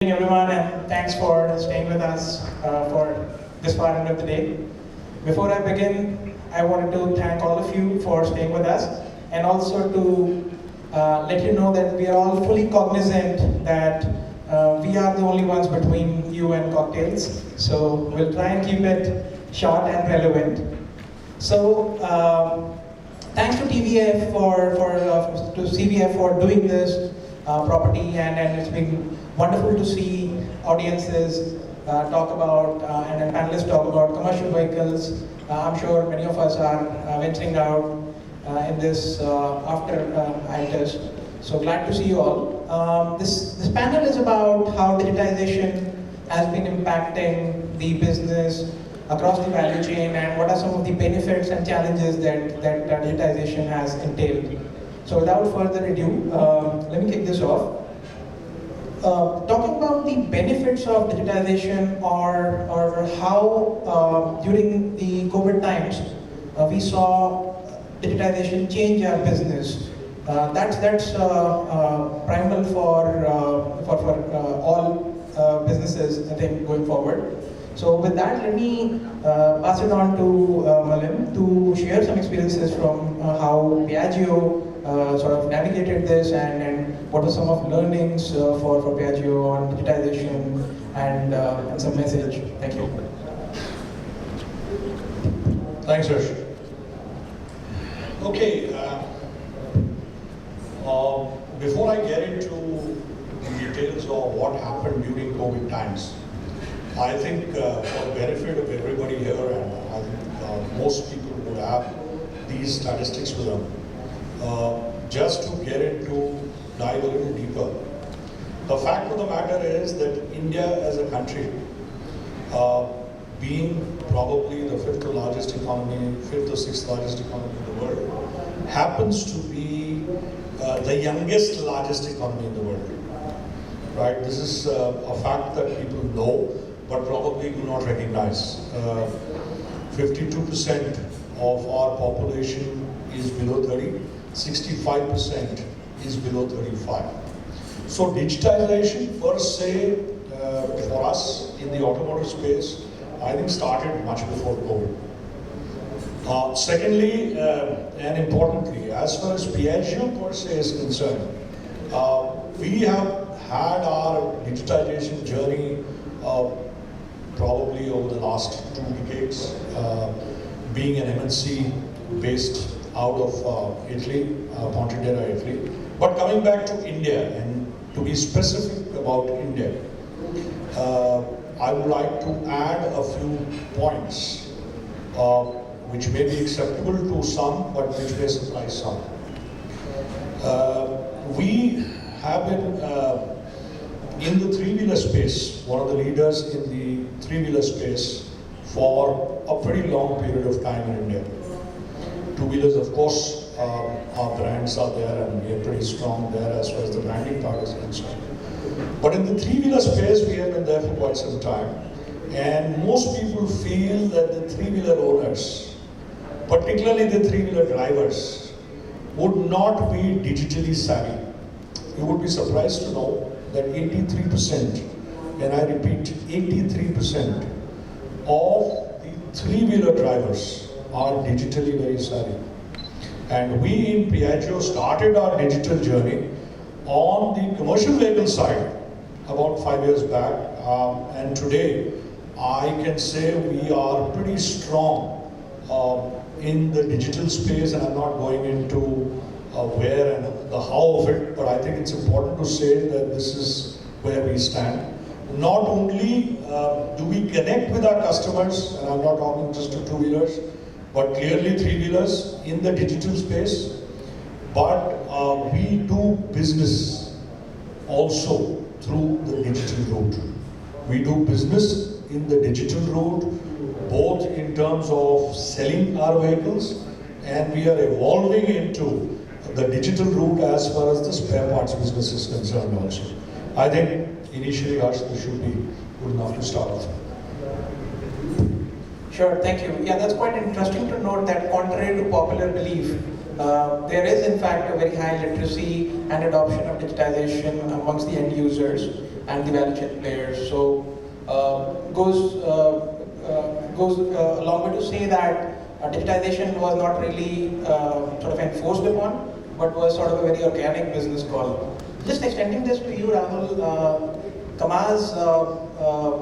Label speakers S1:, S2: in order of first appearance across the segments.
S1: Good evening, everyone, and thanks for staying with us for this far end of the day. Before I begin, I wanted to thank all of you for staying with us, and also to let you know that we are all fully cognizant that we are the only ones between you and cocktails. So we'll try and keep it short and relevant. So thanks to TVF to CVF for doing this property, and it's been wonderful to see audiences talk about and panelists talk about commercial vehicles. I'm sure many of us are venturing out in this after eye test. So glad to see you all. This panel is about how digitization has been impacting the business across the value chain, and what are some of the benefits and challenges that digitization has entailed. So without further ado, let me kick this off. Talking about the benefits of digitization, or how during the COVID times we saw digitization change our business. That's primal for all businesses, I think, going forward. So with that, let me pass it on to Malim to share some experiences from how Piaggio sort of navigated this, and what are some of learnings for Piaggio on digitization and some message. Thank you.
S2: Thanks, Harsh. Okay, before I get into the details of what happened during COVID times, I think for the benefit of everybody here, and I think most people would have these statistics with them, just to dive a little deeper. The fact of the matter is that India as a country, being probably the fifth or sixth largest economy in the world, happens to be the youngest largest economy in the world. Right? This is a fact that people know, but probably do not recognize. 52% of our population is below 30, 65% is below 35. So digitization per se, for us in the automotive space, I think started much before COVID. Secondly, and importantly, as far as Piaggio per se is concerned, we have had our digitization journey probably over the last 2 decades, being an MNC based out of Italy, Pontedera, Italy. But coming back to India, and to be specific about India, I would like to add a few points which may be acceptable to some, but which may surprise some. We have been in the three-wheeler space, one of the leaders in the three-wheeler space for a pretty long period of time in India. Two-wheelers, of course, our brands are there, and we are pretty strong there as far as the branding part is concerned. But in the three-wheeler space, we have been there for quite some time, and most people feel that the three-wheeler owners, particularly the three-wheeler drivers, would not be digitally savvy. You would be surprised to know that 83%, and I repeat, 83% of the three-wheeler drivers are digitally very savvy. And we in Piaggio started our digital journey on the commercial vehicle side about 5 years back, and today I can say we are pretty strong in the digital space, and I'm not going into where and the how of it, but I think it's important to say that this is where we stand. Not only do we connect with our customers, and I'm not talking just to two-wheelers, but clearly three-wheelers in the digital space, but we do business also through the digital route. We do business in the digital route, both in terms of selling our vehicles, and we are evolving into the digital route as far as the spare parts business is concerned also. I think initially, Harsh, this should be good enough to start off.
S1: Sure, thank you. Yeah, that's quite interesting to note that contrary to popular belief, there is in fact a very high literacy and adoption of digitization amongst the end users. and the value chain players. So goes a long way to say that digitization was not really sort of enforced upon, but was sort of a very organic business call. Just extending this to you, Rahul, Kamaz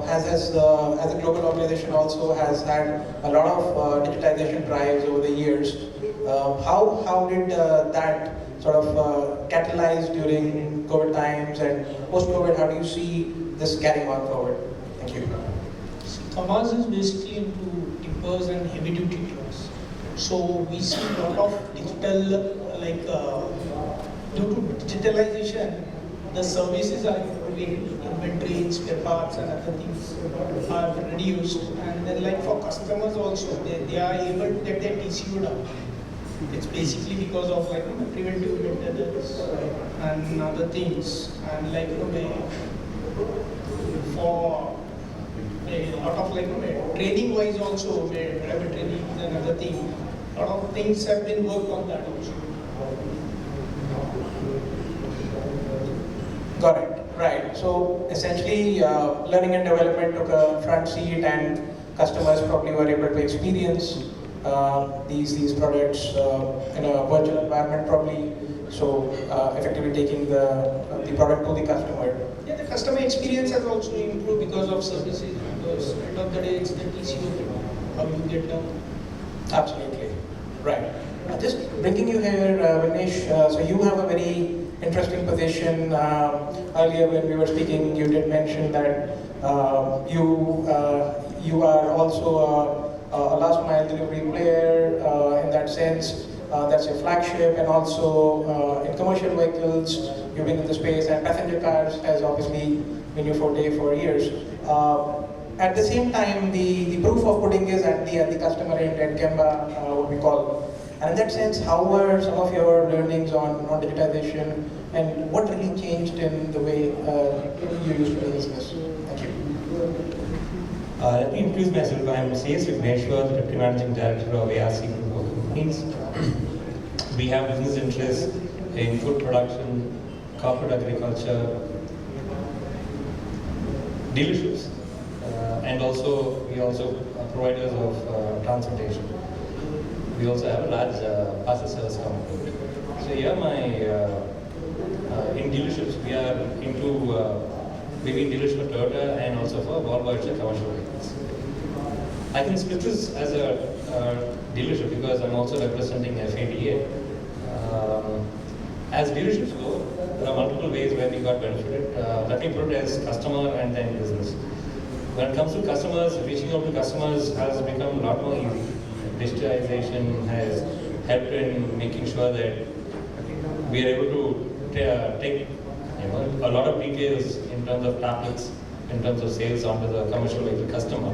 S1: as a global organization also has had a lot of digitization drives over the years. How did that sort of catalyze during COVID times, and post-COVID, how do you see this carrying on forward? Thank you.
S3: Kamaz is basically into tippers and heavy duty trucks. So we see a lot of digital, due to digitalization, the services are improving, inventory, spare parts and other things are reduced. And then like for customers also, they are able to get their TCO down. It's basically because of preventive maintenance and other things. And for a lot of training wise also, driver training and other thing. A lot of things have been worked on that also.
S1: Got it. Right. So essentially, learning and development took a front seat, and customers probably were able to experience these products in a virtual environment, probably. So effectively taking the product to the customer.
S3: Yeah, the customer experience has also improved because of services. Because at the end of the day, it's the TCO, how you get down.
S1: Absolutely. Right. Just bringing you here, Vignesh, so you have a very interesting position. Earlier when we were speaking, you did mention that you are also a last mile delivery player in that sense. That's your flagship, and also in commercial vehicles, you've been in the space, and passenger cars has obviously been your forte for years. At the same time, the proof of pudding is at the customer end, at Gemba, what we call. And in that sense, how were some of your learnings on digitization, and what really changed in the way you used to do business? Thank you.
S4: Let me introduce myself. I am C.S. Vigneshwar, the Deputy Managing Director of ARC Group of Companies. We have business interests in food production, corporate agriculture, dealerships, and also we also are providers of transportation. We also have a large parcel service company. So here in dealerships, we are into maybe dealerships for Toyota and also for Volvo commercial vehicles. I can split this as a dealership because I'm also representing FADA. As dealerships go, there are multiple ways where we got benefited. Let me put it as customer and then business. When it comes to customers, reaching out to customers has become a lot more easy. Digitalization has helped in making sure that we are able to take a lot of details in terms of tablets, in terms of sales onto the commercial vehicle customer.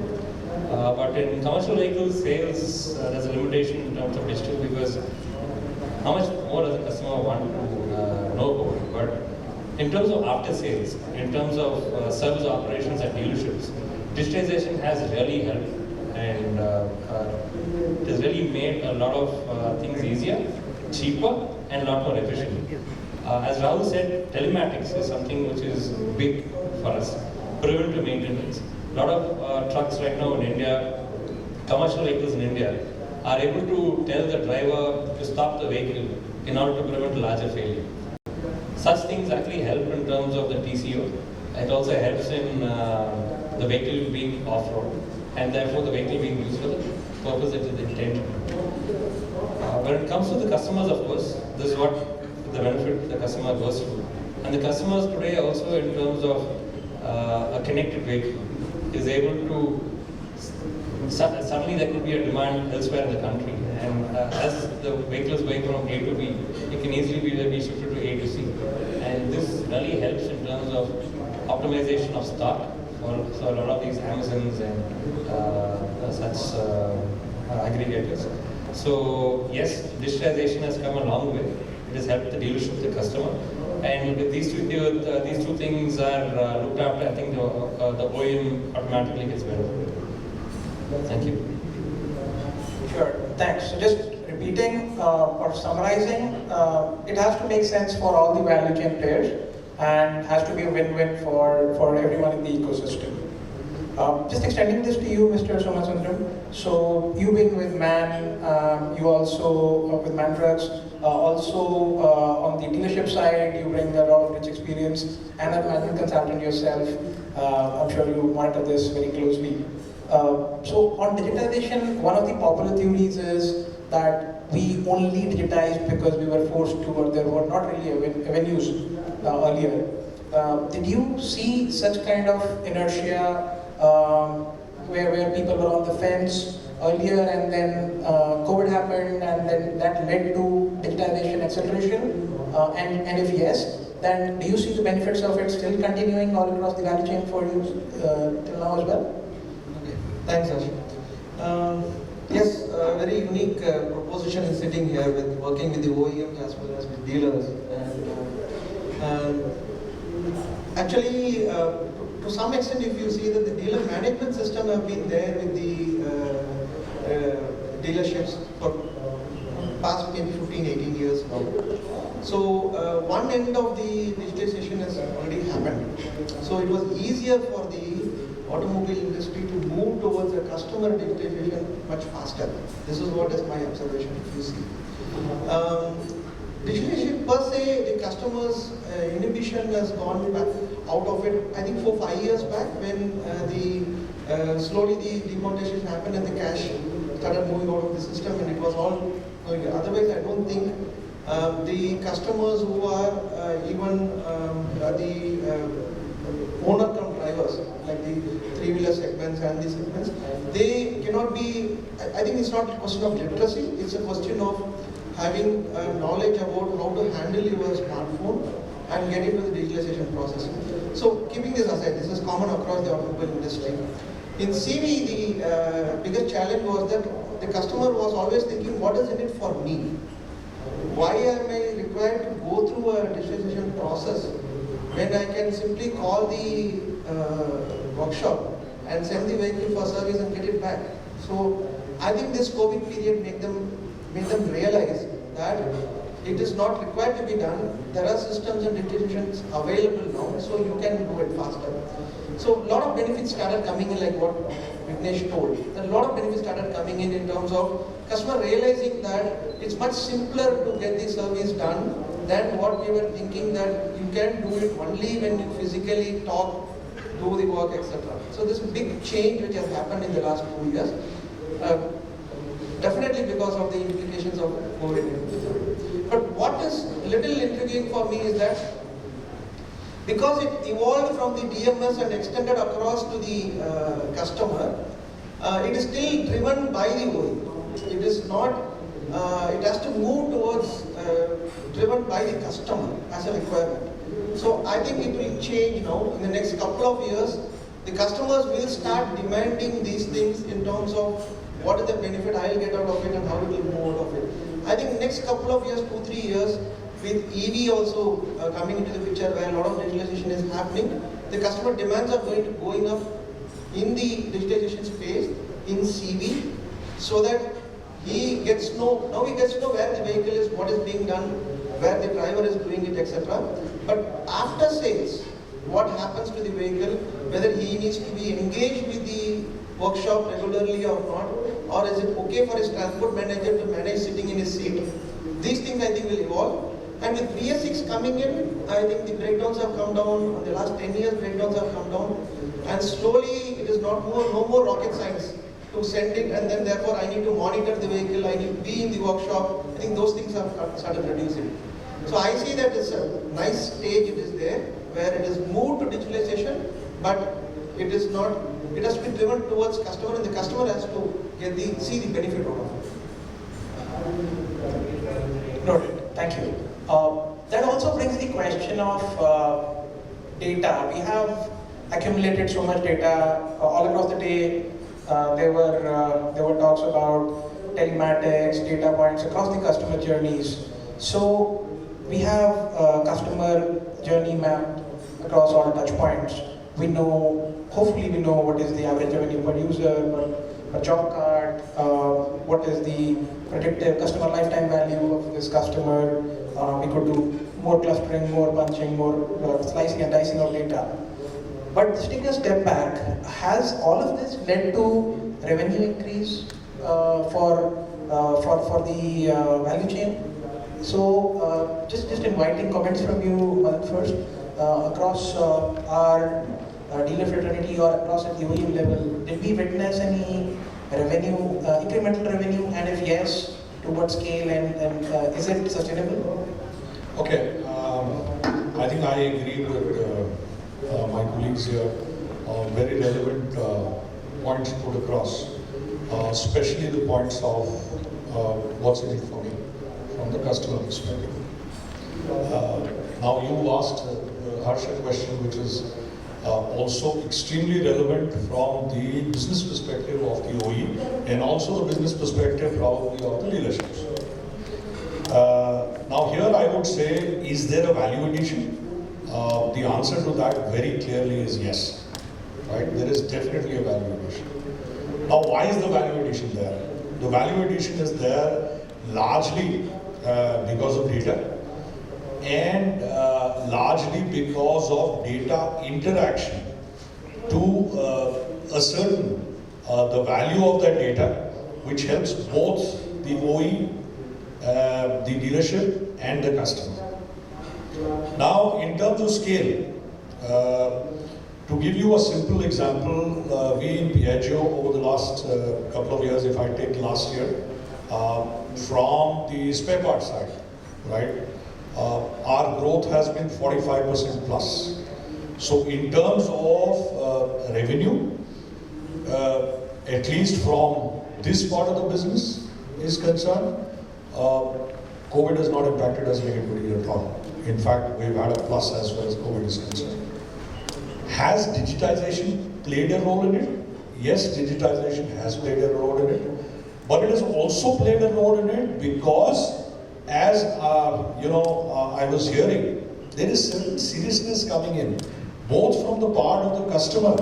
S4: But in commercial vehicle sales, there's a limitation in terms of digital because how much more does the customer want to know about it? But in terms of after sales, in terms of service operations at dealerships, digitization has really helped, and it has really made a lot of things easier, cheaper, and a lot more efficient. As Rahul said, telematics is something which is big for us. Preventive maintenance. A lot of trucks right now in India, commercial vehicles in India, are able to tell the driver to stop the vehicle in order to prevent a larger failure. Such things actually help in terms of the TCO. It also helps in the vehicle being off-road, and therefore the vehicle being used for the purpose it is intended. When it comes to the customers, of course, this is what the benefit the customer goes through. And the customers today also, in terms of a connected vehicle, is able to, suddenly there could be a demand elsewhere in the country. And as the vehicle is going from A to B, it can easily be shifted to A to C. And this really helps in terms of optimization of stock for so a lot of these Amazons and such aggregators. So yes, digitization has come a long way. It has helped the dealership, the customer. And with these two things are looked after, I think the OEM automatically gets better. Thank you.
S1: Sure, thanks. So just repeating or summarizing, it has to make sense for all the value chain players. and has to be a win-win for everyone in the ecosystem. Just extending this to you, Mr. Somasundram. So you've been with Man, you also with Man Trucks, also on the dealership side, you bring a lot of rich experience, and a management consultant yourself. I'm sure you monitor this very closely. So on digitization, one of the popular theories is that we only digitized because we were forced to, or there were not really avenues earlier. Did you see such kind of inertia where people were on the fence earlier, and then COVID happened, and then that led to digitization acceleration? And if yes, then do you see the benefits of it still continuing all across the value chain for you till now as well?
S5: Okay. Thanks, Ash. Yes, a very unique proposition is sitting here with working with the OEMs as well as with dealers. And actually, to some extent, if you see that the dealer management system have been there with the dealerships for past maybe 15, 18 years now. So one end of the digitization has already happened. So it was easier for the automobile industry to move towards a customer digitization much faster. This is what is my observation, if you see. Digitization per se, the customers' inhibition has gone back out of it, I think 4-5 years back, when slowly the demonetization happened and the cash started moving out of the system, and it was all going. Otherwise, I don't think the customers who are even the owner come drivers, like the three-wheeler segments and the segments, they cannot be, I think it's not a question of literacy, it's a question of having knowledge about how to handle your smartphone and get into the digitalization process. So keeping this aside, this is common across the automobile industry. In CV, the biggest challenge was that the customer was always thinking, what is in it for me? Why am I required to go through a digitalization process when I can simply call the workshop and send the vehicle for service and get it back? So I think this COVID period made them realize that it is not required to be done. There are systems and digitalizations available now, so you can do it faster. So a lot of benefits started coming in, like what Vignesh told. A lot of benefits started coming in terms of customer realizing that it's much simpler to get the service done than what we were thinking, that you can do it only when you physically talk, do the work, etc. So this big change which has happened in the last 2 years, definitely because of the implications of COVID. But what is a little intriguing for me is that because it evolved from the DMS and extended across to the customer, it is still driven by the OE. It is not, it has to move towards, driven by the customer as a requirement. So I think it will change now. In the next couple of years, the customers will start demanding these things in terms of what is the benefit I will get out of it and how it will move out of it. I think next couple of years, 2-3 years, with EV also coming into the picture where a lot of digitalization is happening, the customer demands are going up in the digitalization space in CV, so that he gets to know where the vehicle is, what is being done, where the driver is doing it, etc. But after sales, what happens to the vehicle, whether he needs to be engaged with the workshop regularly or not, or is it okay for his transport manager to manage sitting in his seat? These things I think will evolve. And with BS6 coming in, I think the breakdowns have come down. In the last 10 years, breakdowns have come down. And slowly, it is no more rocket science to send it, and then therefore I need to monitor the vehicle, I need to be in the workshop. I think those things have started reducing. So I see that it's a nice stage it is there, where it is moved to digitalization, but it is not, it has to be driven towards customer, and the customer has to see the benefit out of it.
S1: Noted. Thank you. That also brings the question of data. We have accumulated so much data all across the day. There were talks about telematics, data points across the customer journeys. So we have customer journey mapped across all touch points. We know, hopefully we know what is the average revenue per user, per job card, what is the predictive customer lifetime value of this customer. We could do more clustering, more bunching, more slicing and dicing of data. But just taking a step back, has all of this led to revenue increase for the value chain? So just inviting comments from you, Madan, first, across our dealer fraternity or across at the OEM level. Did we witness any revenue, incremental revenue, and if yes, to what scale, and is it sustainable?
S2: Okay, I think I agree with my colleagues here. Very relevant points put across, especially the points of what's in it for me from the customer perspective. Now you asked Harsh a question which is also extremely relevant from the business perspective of the OE and also the business perspective probably of the dealerships. Now here I would say, is there a value addition? The answer to that very clearly is yes. Right? There is definitely a value addition. Now why is the value addition there? The value addition is there largely because of data and largely because of data interaction to ascertain the value of that data, which helps both the OE, the dealership and the customer. Now in terms of scale, to give you a simple example, we in Piaggio over the last couple of years, if I take last year, from the spare parts side, right? Our growth has been 45% plus. So in terms of revenue, at least from this part of the business is concerned, COVID has not impacted us negatively at all. In fact, we've had a plus as far as COVID is concerned. Has digitization played a role in it? Yes, digitization has played a role in it. But it has also played a role in it because, as I was hearing, there is certain seriousness coming in, both from the part of the customer,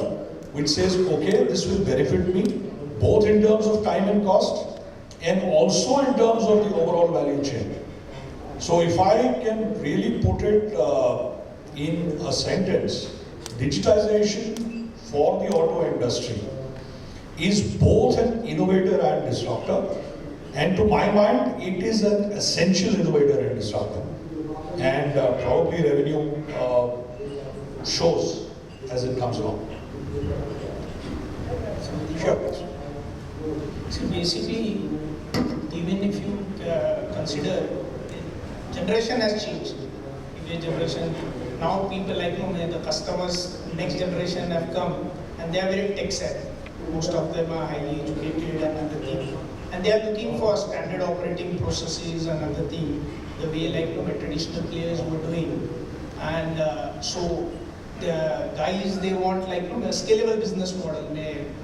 S2: which says, okay, this will benefit me, both in terms of time and cost, and also in terms of the overall value chain. So if I can really put it in a sentence, digitization for the auto industry is both an innovator and disruptor, and to my mind it is an essential innovator and disruptor, and probably revenue shows as it comes along.
S1: Sure.
S3: So basically, even if you consider, generation has changed. Previous generation, now people like the customers, next generation have come and they are very tech savvy. Most of them are highly educated and other thing, and they are looking for standard operating processes and other thing, the way like traditional players were doing. And so the guys, they want like a scalable business model,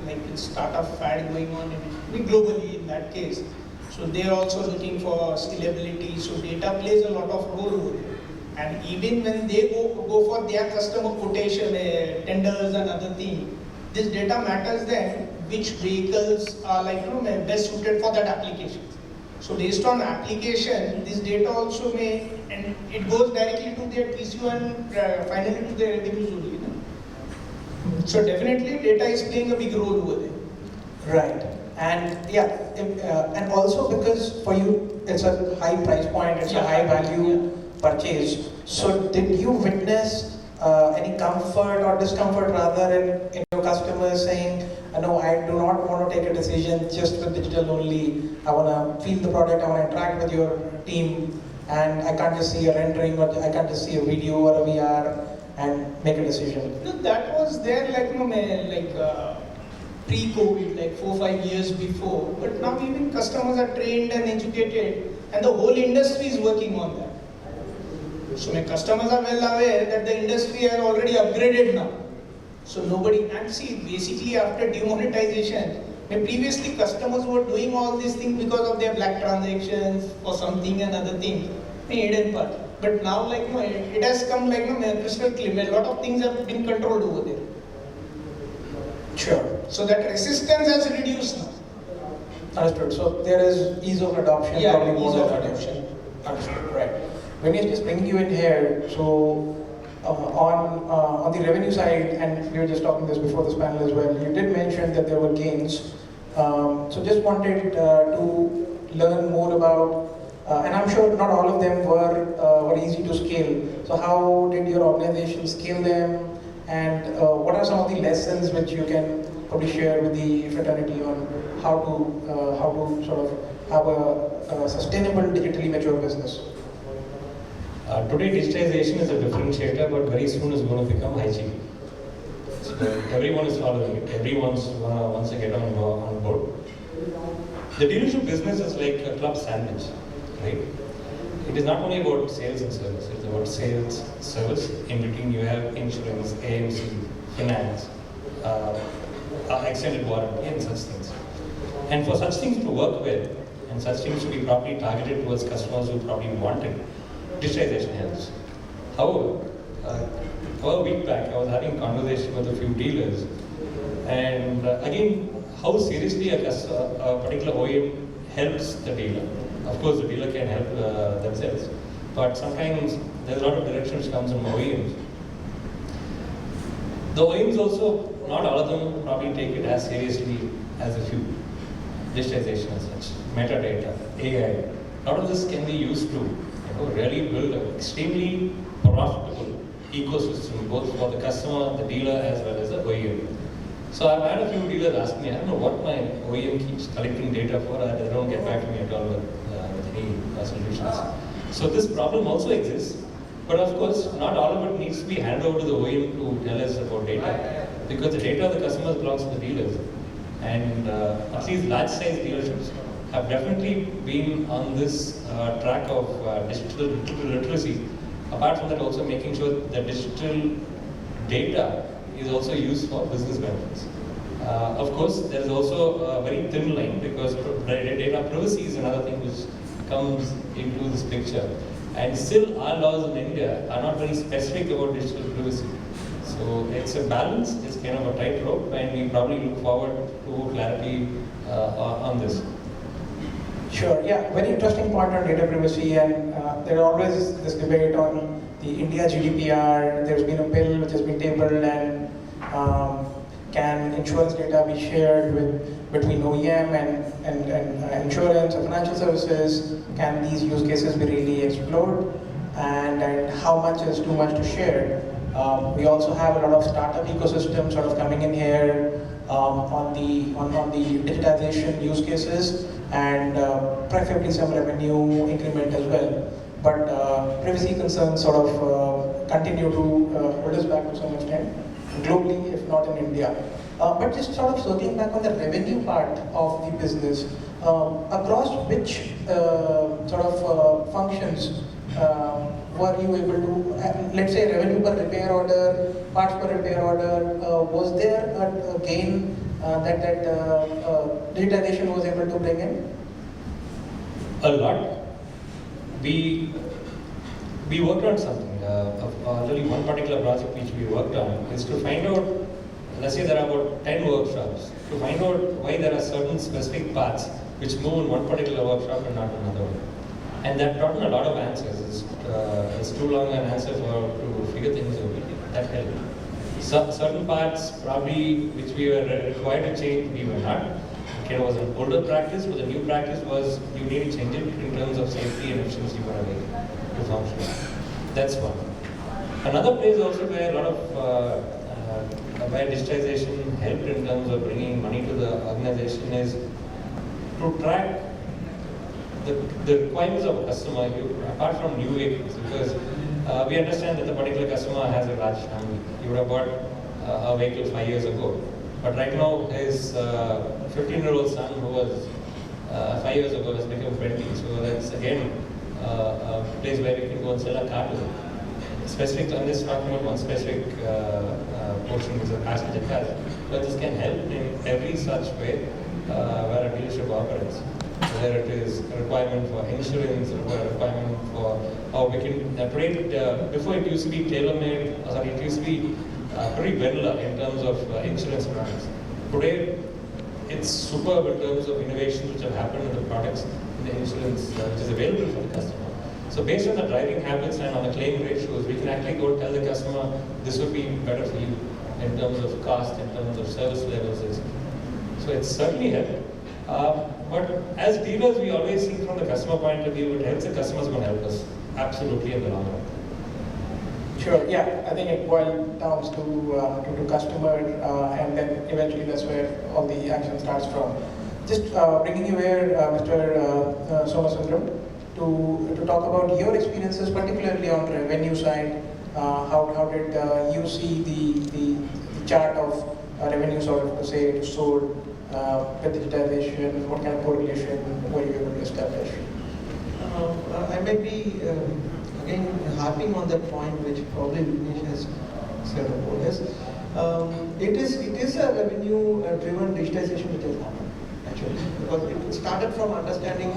S3: like it's startup fad going on globally in that case. So they are also looking for scalability. So data plays a lot of role. And even when they go for their customer quotation, tenders and other thing, this data matters then which vehicles are like best suited for that application. So based on application, this data also may, and it goes directly to their TCO and finally to their revenues only. So definitely data is playing a big role over there.
S1: Right. And yeah, and also because for you it's a high price point, it's a high value purchase. So did you witness any comfort or discomfort rather in your customers saying, no, I do not want to take a decision just with digital only. I want to feel the product, I want to interact with your team, and I can't just see a rendering or I can't just see a video or a VR and make a decision.
S3: No, that was there like pre-COVID, like 4-5 years before. But now even customers are trained and educated, and the whole industry is working on that. So my customers are well aware that the industry has already upgraded now. So nobody, and see, basically after demonetization, previously customers were doing all these things because of their black transactions or something and other thing, hidden part. But now like it has come like crystal clear. A lot of things have been controlled over there.
S1: Sure.
S3: So that resistance has reduced now.
S1: Understood. So there is ease of adoption.
S3: Yeah,
S1: probably
S3: ease
S1: more
S3: of
S1: than
S3: adoption.
S1: Understood. Right. when we're just bringing you in here, so on the revenue side, and we were just talking this before this panel as well, you did mention that there were gains. So just wanted to learn more about, and I'm sure not all of them were easy to scale. So how did your organization scale them, and what are some of the lessons which you can probably share with the fraternity on how to sort of have a sustainable, digitally mature business?
S4: Today, digitization is a differentiator, but very soon is going to become hygiene. So everyone is following it. Everyone wants to get on board. The dealership business is like a club sandwich, right? It is not only about sales and service. It's about sales, service. In between, you have insurance, AMC, finance, extended warranty, and such things. And for such things to work well, and such things to be properly targeted towards customers who probably want it, digitization helps. However, a week back, I was having a conversation with a few dealers, and again, how seriously a particular OEM helps the dealer. Of course, the dealer can help themselves, but sometimes there's a lot of direction which comes from OEMs. The OEMs also, not all of them probably take it as seriously as a few. Digitization as such, metadata, AI, a lot of this can be used to really build an extremely profitable ecosystem, both for the customer, the dealer, as well as the OEM. So I've had a few dealers ask me, I don't know what my OEM keeps collecting data for, they don't get back to me at all with any solutions. So this problem also exists, but of course, not all of it needs to be handed over to the OEM to tell us about data, because the data of the customers belongs to the dealers. And at least large size dealerships have definitely been on this track of digital literacy. Apart from that, also making sure that digital data is also used for business benefits. Of course, there is also a very thin line, because data privacy is another thing which comes into this picture. And still, our laws in India are not very specific about digital privacy. So it's a balance, it's kind of a tightrope, and we probably look forward to clarity on this.
S1: Sure, yeah, very interesting point on data privacy, and there always this debate on the India GDPR. There's been a bill which has been tabled, and can insurance data be shared between OEM and insurance or financial services? Can these use cases be really explored? And how much is too much to share? We also have a lot of startup ecosystem sort of coming in here on the digitization use cases, and preferably some revenue increment as well. But privacy concerns sort of continue to hold us back to some extent, globally, if not in India. But just sort of circling back on the revenue part of the business, across which sort of functions were you able to, let's say revenue per repair order, parts per repair order, was there a gain that digitization was able to bring in?
S4: A lot. We worked on something. Only one particular project which we worked on is to find out, let's say there are about 10 workshops, to find out why there are certain specific paths which move in one particular workshop and not another one. And that brought in a lot of answers. It's too long an answer to figure things out. That helped. Certain parts probably which we were required to change, we were not. It was an older practice, but the new practice was you need to change it in terms of safety and efficiency for a way to function. That's one. Another place also where a lot of where digitization helped in terms of bringing money to the organization is to track the requirements of a customer, apart from new vehicles, because we understand that the particular customer has a large family. You would have bought a vehicle 5 years ago, but right now his 15-year-old son, who was 5 years ago, has become 20. So that's again a place where we can go and sell a car to them. Specific, I'm just talking about one specific portion, is a passenger car, but this can help in every such way where a dealership operates. Whether it is a requirement for insurance or a requirement for how we can trade. Before it used to be tailor-made, it used to be pretty vanilla in terms of insurance products. Today, it's superb in terms of innovations which have happened in the products in the insurance which is available for the customer. So based on the driving habits and on the claim ratios, we can actually go tell the customer, this would be better for you in terms of cost, in terms of service levels, etc. So it's certainly helped. But as dealers, we always think from the customer point of view, it helps the customers, going to help us absolutely in the long run.
S1: Sure, yeah, I think it boils down to customer, and then eventually that's where all the action starts from. Just bringing you here, Mr. Somasundram, to talk about your experiences, particularly on the revenue side. How did you see the chart of revenue sort of, say, sold with digitization? What kind of correlation were you able to establish?
S5: I may be again harping on that point which probably Vignesh has said about this. It is a revenue driven digitization which has happened actually, because it started from understanding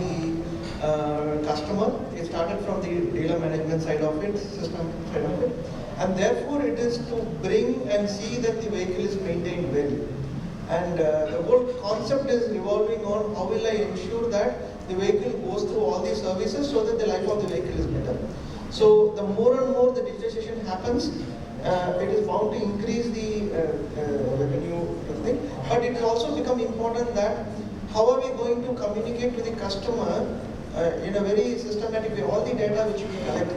S5: the customer, it started from the dealer management side of it, system side of it, and therefore it is to bring and see that the vehicle is maintained well. And the whole concept is revolving on how will I ensure that the vehicle goes through all these services so that the life of the vehicle is better. So the more and more the digitization happens, it is bound to increase the revenue thing. But it has also become important that how are we going to communicate to the customer in a very systematic way, all the data which we collect,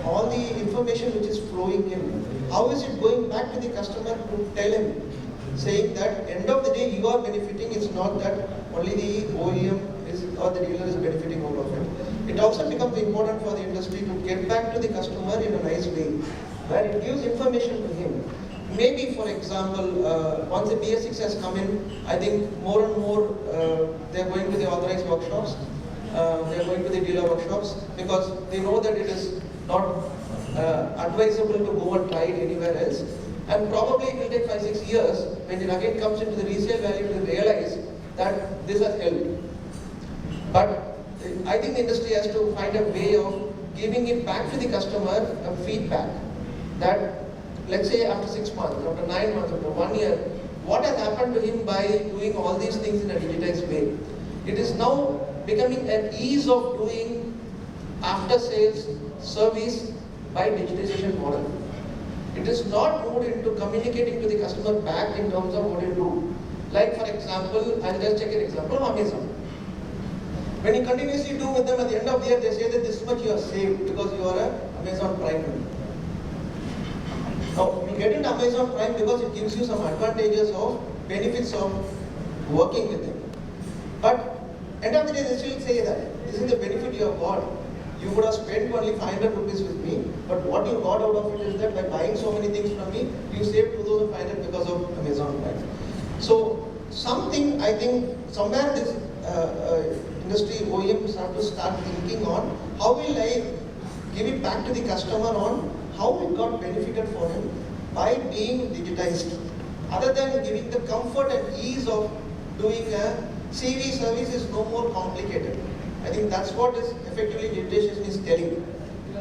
S5: all the information which is flowing in, how is it going back to the customer to tell him, saying that end of the day you are benefiting, it's not that only the OEM is or the dealer is benefiting out of it. It also becomes important for the industry to get back to the customer in a nice way, where it gives information to him. Maybe, for example, once the BS6 has come in, I think more and more they are going to the authorized workshops, they are going to the dealer workshops, because they know that it is not advisable to go and try it anywhere else. And probably it will take 5-6 years when it again comes into the resale value to realize that this has helped. But I think the industry has to find a way of giving it back to the customer a feedback that, let's say after 6 months, after 9 months, after 1 year, what has happened to him by doing all these things in a digitized way. It is now becoming an ease of doing after sales service by digitization model. It is not moved into communicating to the customer back in terms of what you do. Like for example, I'll just take an example of Amazon. When you continuously do with them at the end of the year, they say that this much you are saved because you are an Amazon Prime member. Now, you get into Amazon Prime because it gives you some advantages of benefits of working with them. But end of the day, they still say that this is the benefit you have got. You would have spent only 500 rupees with me, but what you got out of it is that by buying so many things from me, you saved 2,500 because of Amazon Prime. So something, I think, somewhere this industry OEMs have to start thinking on how will I give it back to the customer on how it got benefited for him by being digitized. Other than giving the comfort and ease of doing a CV service is no more complicated. I think that's what is effectively digitization is telling.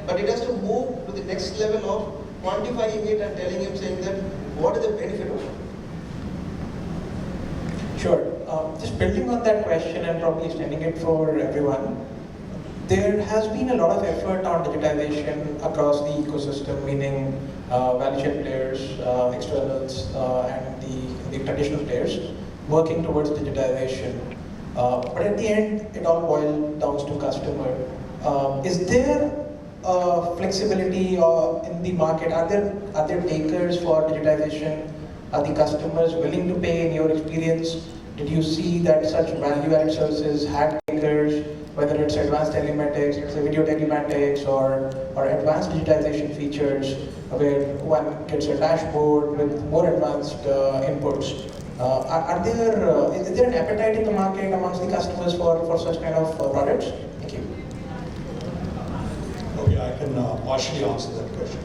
S5: But it has to move to the next level of quantifying it and telling him, saying that what is the benefit of it.
S1: Sure. Just building on that question and probably extending it for everyone, there has been a lot of effort on digitization across the ecosystem, meaning value chain players, externals, and the traditional players working towards digitization. But at the end, it all boils down to customer. Is there flexibility in the market? Are there takers for digitization? Are the customers willing to pay in your experience? Did you see that such value-added services had takers, whether it's advanced telematics, it's a video telematics, or advanced digitization features where one gets a dashboard with more advanced inputs? Is there an appetite in the market amongst the customers for such kind of products? Thank you.
S2: Okay, I can partially answer that question.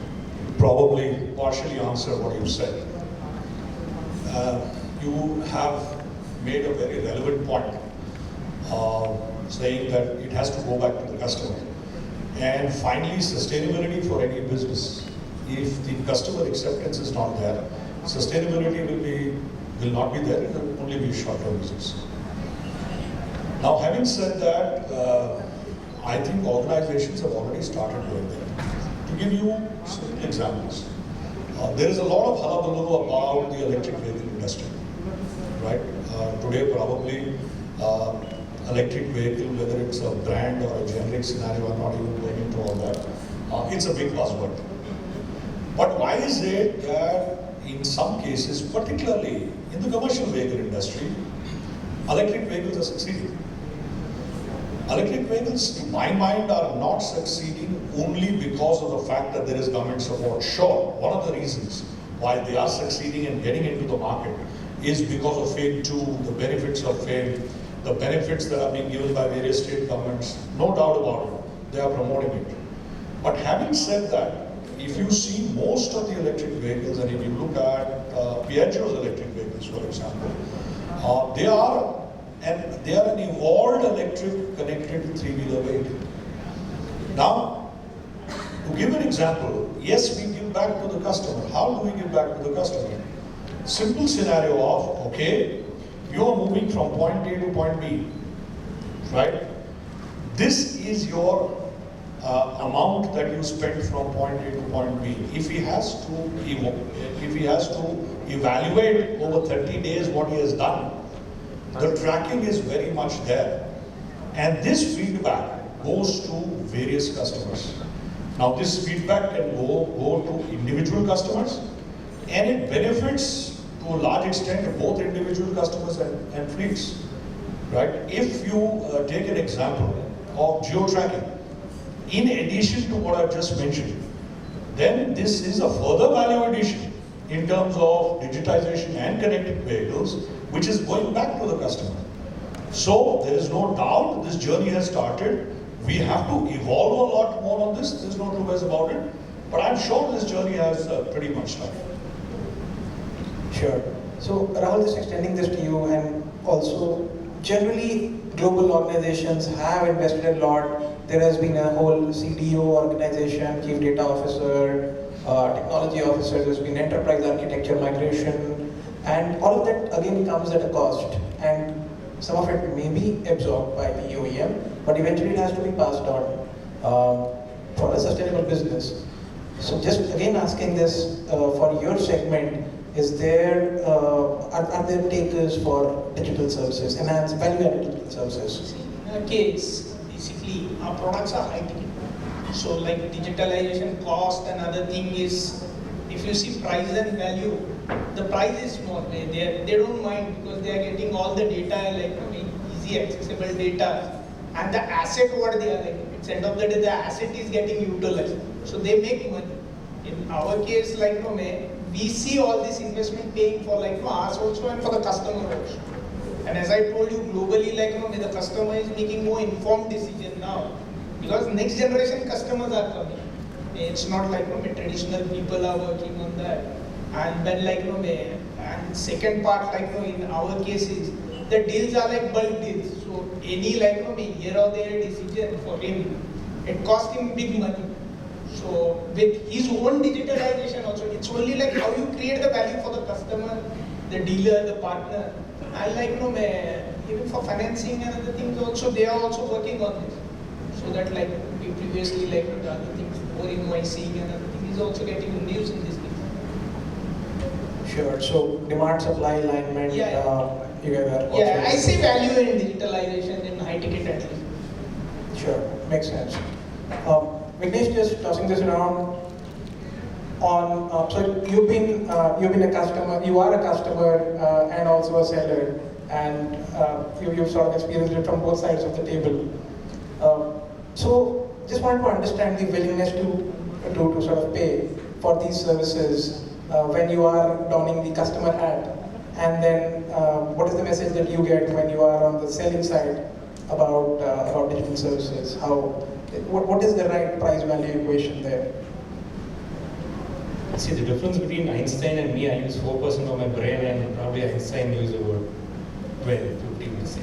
S2: Probably partially answer what you said. You have made a very relevant point, saying that it has to go back to the customer. And finally, sustainability for any business. If the customer acceptance is not there, sustainability will not be there, it will only be short-term business. Now, having said that, I think organizations have already started doing that. To give you simple examples, there is a lot of hullabaloo about the electric vehicle industry, right? Today probably electric vehicle, whether it's a brand or a generic scenario, I'm not even going into all that. It's a big buzzword. But why is it that in some cases, particularly in the commercial vehicle industry, electric vehicles are succeeding? Electric vehicles, in my mind, are not succeeding only because of the fact that there is government support. Sure, one of the reasons why they are succeeding and getting into the market is because of FAME 2, the benefits of FAME, the benefits that are being given by various state governments. No doubt about it, they are promoting it. But having said that, if you see most of the electric vehicles, and if you look at Piaggio's electric vehicles, for example, they are an evolved electric connected three-wheeler vehicle. Now, to give an example, yes, we give back to the customer. How do we give back to the customer? Simple scenario of, okay, you are moving from point A to point B, right? This is your amount that you spend from point A to point B. If he has to evaluate over 30 days what he has done, the tracking is very much there. And this feedback goes to various customers. Now this feedback can go to individual customers, and it benefits to a large extent both individual customers and fleets, right? If you take an example of geo-tracking, in addition to what I've just mentioned, then this is a further value addition in terms of digitization and connected vehicles, which is going back to the customer. So there is no doubt this journey has started. We have to evolve a lot more on this. There's no two ways about it. But I'm sure this journey has pretty much started.
S1: Sure. So Rahul, just extending this to you, and also generally global organizations have invested a lot. There has been a whole CDO organization, Chief Data Officer, Technology Officer, there's been enterprise architecture migration, and all of that again comes at a cost. And some of it may be absorbed by the OEM, but eventually it has to be passed on for a sustainable business. So just again asking this for your segment, is there, are there takers for digital services, enhanced value-added digital services?
S3: In our case, basically our products are high ticket. So like digitalization cost, and other thing is, if you see price and value, the price is small. They don't mind because they are getting all the data, like easy accessible data, and the asset what they are like. It's end of the day, the asset is getting utilized, so they make money. In our case, like we see all this investment paying for like us also and for the customer also. And as I told you, globally, like the customer is making more informed decision now, because next generation customers are coming. It's not like traditional people are working on that. And then like and second part, like in our case is the deals are like bulk deals. So any like here or there decision for him, it costs him big money. So with his own digitalization also, it's only like how you create the value for the customer, the dealer, the partner. And like even for financing and other things also, they are also working on this. So that like we previously like the other things, more invoicing and other things is also getting reduced in this thing.
S1: Sure. So demand supply alignment together.
S3: Yeah, I see value in digitalization in high ticket at least.
S1: Sure, makes sense. Vignesh, just tossing this around on, so you've been a customer, you are a customer and also a seller, and you've sort of experienced it from both sides of the table. So just wanted to understand the willingness to sort of pay for these services when you are donning the customer hat, and then what is the message that you get when you are on the selling side about digital services? What is the right price value equation there?
S4: See, the difference between Einstein and me, I use 4% of my brain, and probably Einstein uses about 12, 15%.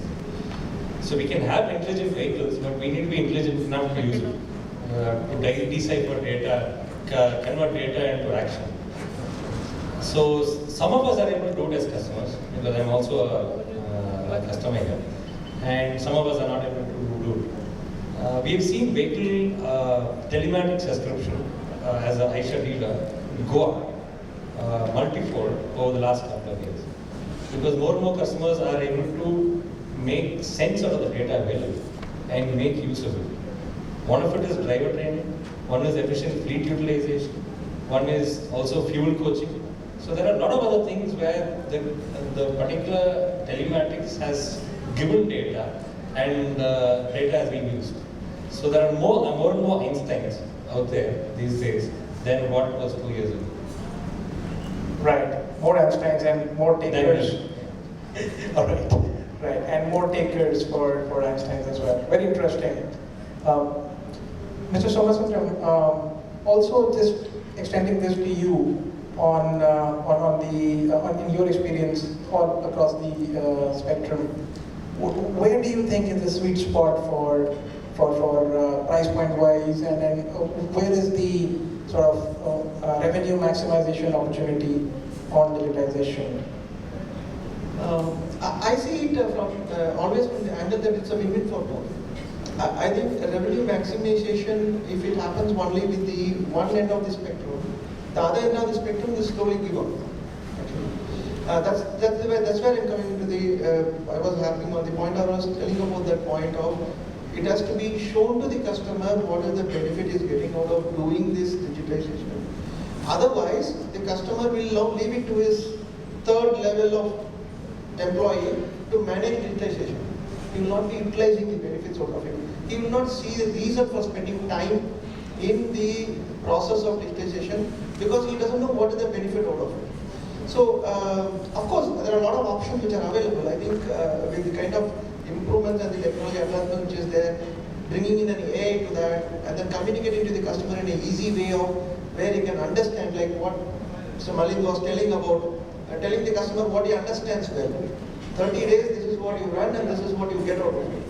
S4: So we can have intelligent vehicles, but we need to be intelligent enough to use it, to decipher data, convert data into action. So some of us are able to do it as customers, because I'm also a customer here, and some of us are not able to do it. We've seen vehicle telematics subscription as an Aisha dealer go up multifold over the last couple of years. Because more and more customers are able to make sense out of the data available and make use of it. One of it is driver training, one is efficient fleet utilization, one is also fuel coaching. So there are a lot of other things where the particular telematics has given data and data has been used. So there are more and more Einsteins out there these days than what was 2 years ago.
S1: Right, more Einsteins and more takers. All right, right, and more takers for Einsteins as well. Very interesting. Mr. Somasundram, also just extending this to you on in your experience all across the spectrum. Where do you think is the sweet spot for price point wise, and then where is the sort of revenue maximization opportunity on digitization?
S5: I see it from always from the angle that it's a win-win for both. I think revenue maximization, if it happens only with the one end of the spectrum, the other end of the spectrum will slowly give up. That's where I'm coming into the. I was harping on the point. I was telling about that point of it has to be shown to the customer what is the benefit is getting out of doing this digitization. Otherwise, the customer will now leave it to his third level of employee to manage digitization. He will not be utilizing the benefits out of it. He will not see the reason for spending time in the process of digitization because he doesn't know what is the benefit out of it. So, of course, there are a lot of options which are available. I think with the kind of improvements and the technology advancement which is there, bringing in an AI to that, and then communicating to the customer in an easy way of where he can understand, like what Mr. Malik was telling about, telling the customer what he understands well. 30 days, this is what you run and this is what you get out of it.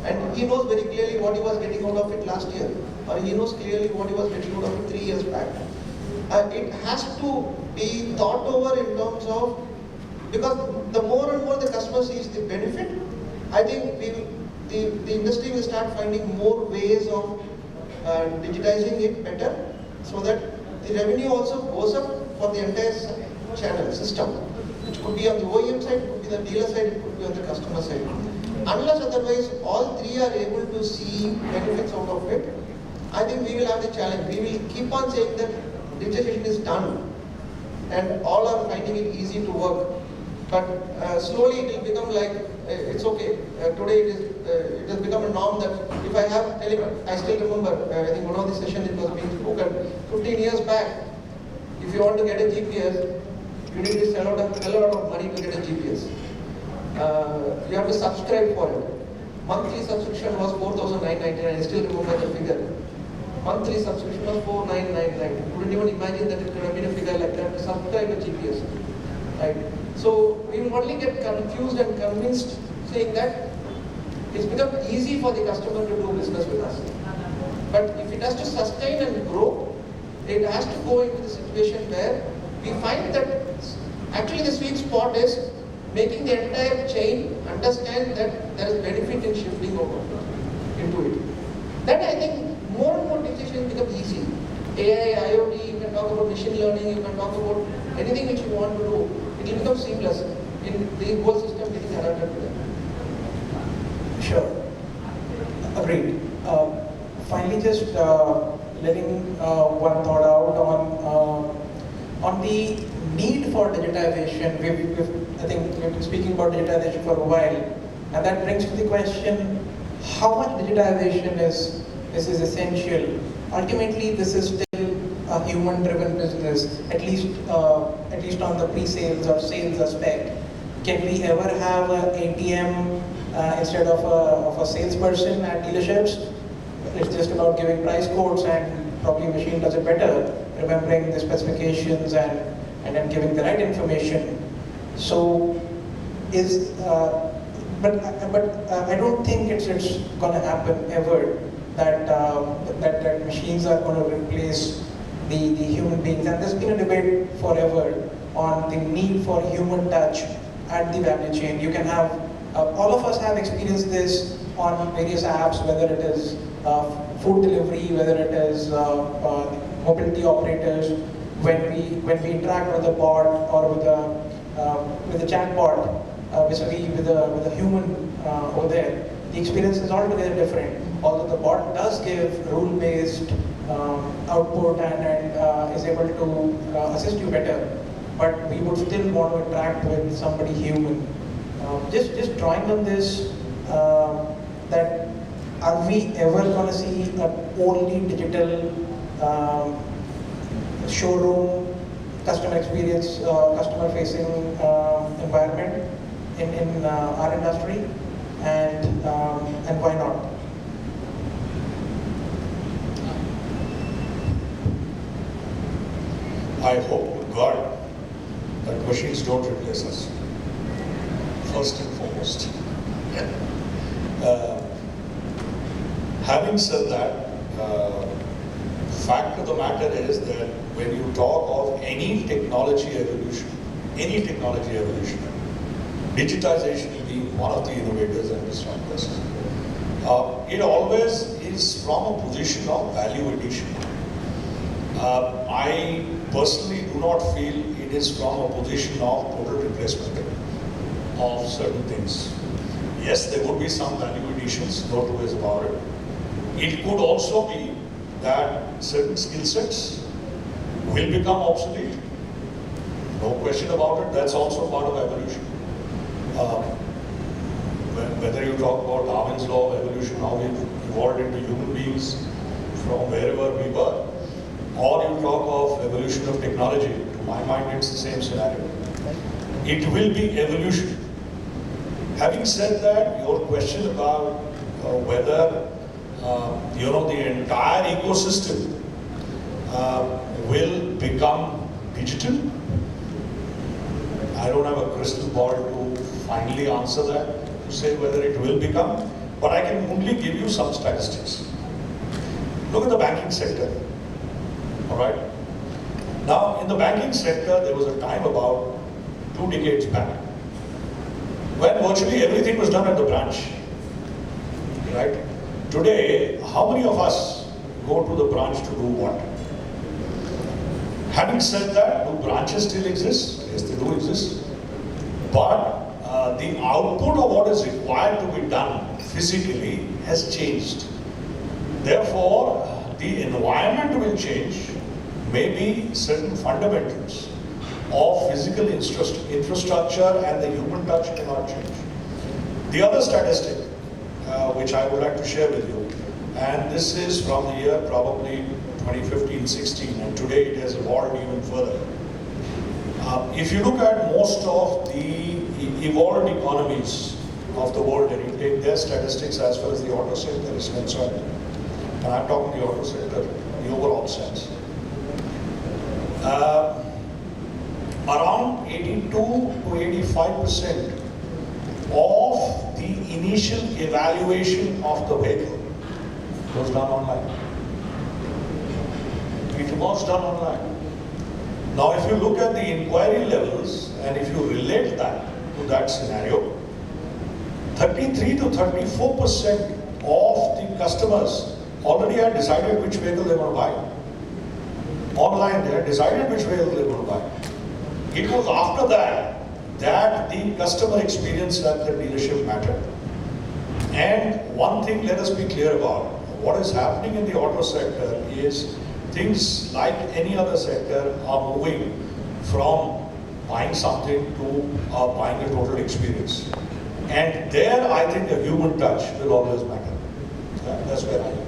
S5: And he knows very clearly what he was getting out of it last year, or he knows clearly what he was getting out of it 3 years back. It has to be thought over in terms of, because the more and more the customer sees the benefit, I think the industry will start finding more ways of digitizing it better, so that the revenue also goes up for the entire channel system. It could be on the OEM side, it could be the dealer side, it could be on the customer side. Unless otherwise all three are able to see benefits out of it, I think we will have the challenge. We will keep on saying that digitization is done and all are finding it easy to work. But slowly it will become like, it's okay. Today it has become a norm that if I have telemet, I still remember, I think one of the sessions it was being spoken, 15 years back, if you want to get a GPS, you need to sell out a lot of money to get a GPS. You have to subscribe for it. Monthly subscription was 4,999. I still remember the figure. Monthly subscription was 4,999. You couldn't even imagine that it could have been a figure like that to subscribe to GPS. Right? So we will only get confused and convinced saying that it's become easy for the customer to do business with us. But if it has to sustain and grow, it has to go into the situation where we find that actually the sweet spot is making the entire chain understand that there is benefit in shifting over into it. Then I think more and more digitization becomes easy. AI, IoT, you can talk about machine learning, you can talk about anything which you want to do. It will become seamless in the whole system getting adapted to that.
S1: Sure. Agreed. Finally, just letting one thought out on the need for digitization. I think we've been speaking about digitization for a while, and that brings to the question: how much digitization is essential? Ultimately, this is still a human-driven business, at least on the pre-sales or sales aspect. Can we ever have an ATM instead of a salesperson at dealerships? It's just about giving price quotes, and probably a machine does it better, remembering the specifications and then giving the right information. So, but I don't think it's going to happen ever that machines are going to replace the human beings. And there's been a debate forever on the need for human touch at the value chain. You can have all of us have experienced this on various apps, whether it is food delivery, whether it is mobility operators. When we interact with a bot or with a chatbot, with a human over there, the experience is altogether different. Although the bot does give rule-based output and is able to assist you better, but we would still want to interact with somebody human. Just drawing on this, that are we ever going to see an only digital showroom, customer experience, customer-facing environment in our industry, and why not?
S2: I hope to God that machines don't replace us, first and foremost. Having said that, fact of the matter is that when you talk of any technology evolution, digitization being one of the innovators and disruptors, it always is from a position of value addition. I personally do not feel it is from a position of total replacement of certain things. Yes, there would be some value additions, no two ways about it. It could also be that certain skill sets will become obsolete. No question about it, that's also part of evolution. Whether you talk about Darwin's law of evolution, how we've evolved into human beings from wherever we were, or you talk of evolution of technology, to my mind it's the same scenario. It will be evolution. Having said that, your question about whether the entire ecosystem will become digital, I don't have a crystal ball to finally answer that, to say whether it will become, but I can only give you some statistics. Look at the banking sector. All right. Now, in the banking sector, there was a time about 2 decades back when virtually everything was done at the branch. Right? Today, how many of us go to the branch to do what? Having said that, do branches still exist? Yes, they do exist. But the output of what is required to be done physically has changed. Therefore, the environment will change, maybe certain fundamentals of physical infrastructure and the human touch cannot change. The other statistic which I would like to share with you, and this is from the year probably 2015-16, and today it has evolved even further. If you look at most of the evolved economies of the world and you take their statistics as far as the auto sector is concerned, and I'm talking the auto sector in the overall sense, around 82 to 85% of the initial evaluation of the vehicle was done online. It was done online. Now, if you look at the inquiry levels and if you relate that to that scenario, 33 to 34% of the customers already had decided which vehicle they want to buy. Online, they had decided which vehicle they want to buy. It was after that the customer experience at the dealership mattered. And one thing let us be clear about, what is happening in the auto sector is things like any other sector are moving from buying something to buying a total experience. And there I think a human touch will always matter. That's where I feel.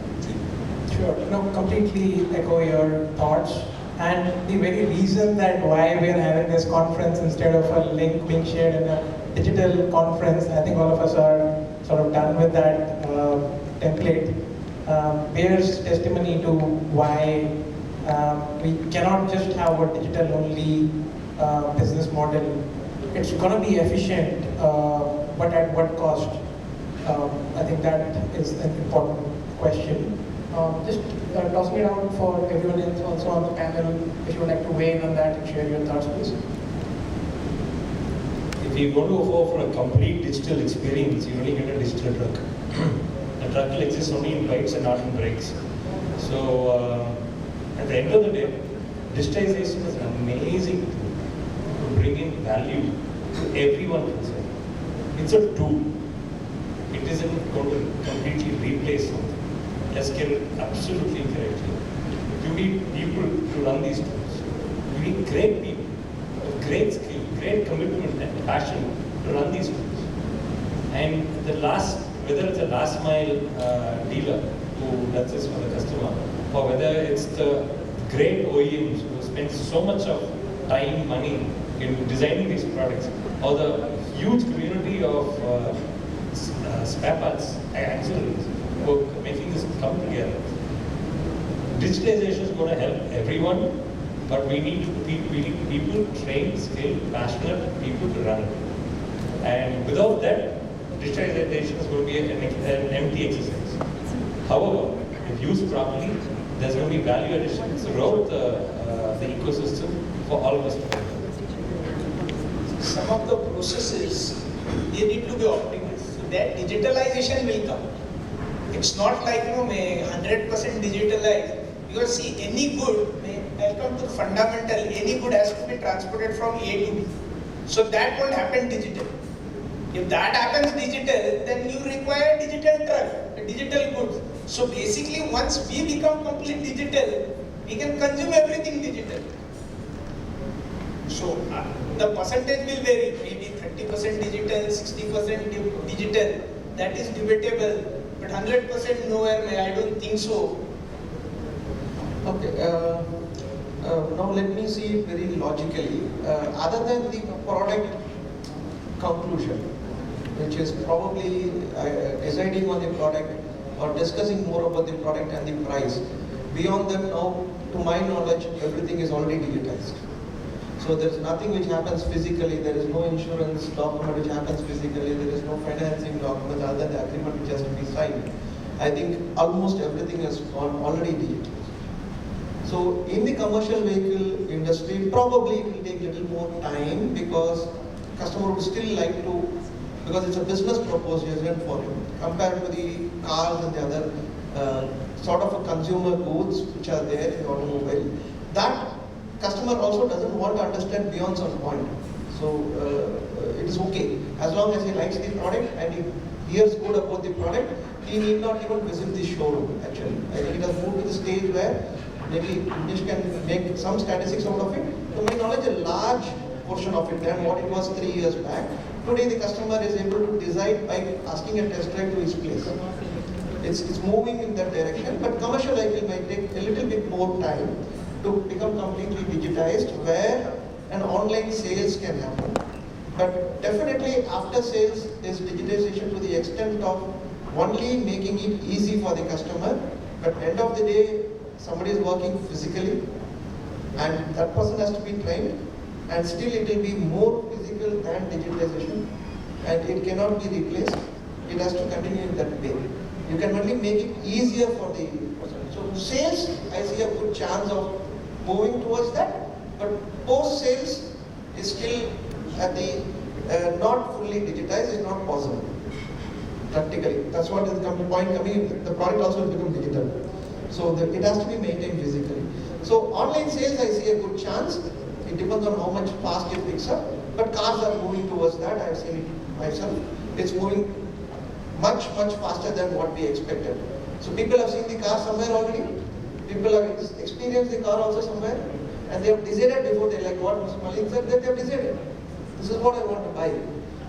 S1: Sure, no, completely echo your thoughts. And the very reason that why we are having this conference instead of a link being shared in a digital conference, I think all of us are sort of done with that template, bears testimony to why we cannot just have a digital only business model. It's going to be efficient, but at what cost? I think that is an important question. Just tossing it out for everyone else also on the panel, if you would like to weigh in on that and share your thoughts, please.
S4: If If you want to go for a complete digital experience, you only get a digital truck. The truck will exist only in bytes and not in brakes. So at the end of the day, digitization is an amazing tool to bring in value to everyone concerned. It's a tool. It isn't going to completely replace something. Let's get it absolutely correctly. You need people to run these tools. You need great people with great skill, great commitment and passion to run these tools. And whether it's a last mile dealer who does this for the customer, or whether it's the great OEMs who spend so much of time, money in designing these products, or the huge community of spare parts and accessories who are making this come together. Digitalization is going to help everyone, but we need people trained, skilled, passionate people to run it. And without that, digitalization is going to be an empty exercise. However, if used properly, there's going to be value addition throughout the ecosystem for all of us to benefit.
S3: Some of the processes, they need to be optimized. So that digitalization will come. It's not like, may 100% digitalized. Because see, any good, I'll come to the fundamental, any good has to be transported from A to B. So that won't happen digital. If that happens digital, then you require digital truck, digital goods. So basically, once we become complete digital, we can consume everything digital. So the percentage will vary, maybe 30% digital, 60% digital. That is debatable. But 100% nowhere, I don't think so.
S5: Okay, now let me see it very logically. Other than the product conclusion, which is probably deciding on the product or discussing more about the product and the price, beyond that now, to my knowledge, everything is already digitized. So there is nothing which happens physically, there is no insurance document which happens physically, there is no financing document other than the agreement which has to be signed. I think almost everything is already digital. So in the commercial vehicle industry, probably it will take a little more time because customer would still like to, because it's a business proposition for him compared to the cars and the other sort of a consumer goods which are there in the automobile. That customer also doesn't want to understand beyond some point. So it is okay. As long as he likes the product and he hears good about the product, he need not even visit the showroom actually. I think it has moved to the stage where maybe English can make some statistics out of it. To my knowledge, a large portion of it than what it was 3 years back. Today the customer is able to decide by asking a test drive to his place. It's moving in that direction, but commercial vehicle might take a little bit more time to become completely digitized where an online sales can happen. But definitely after sales is digitization to the extent of only making it easy for the customer, but end of the day somebody is working physically and that person has to be trained and still it will be more physical than digitalization and it cannot be replaced. It has to continue in that way. You can only make it easier for the person. So sales, I see a good chance of moving towards that, but post-sales is still at the not fully digitized, is not possible practically. That's what is the point coming in. The product also will become digital. So it has to be maintained physically. So online sales, I see a good chance. It depends on how much fast it picks up. But cars are moving towards that. I've seen it myself. It's moving much faster than what we expected. So people have seen the car somewhere already. People have experienced the car also somewhere. And they have decided before they like what Mr. Malik said, that they have decided. This is what I want to buy.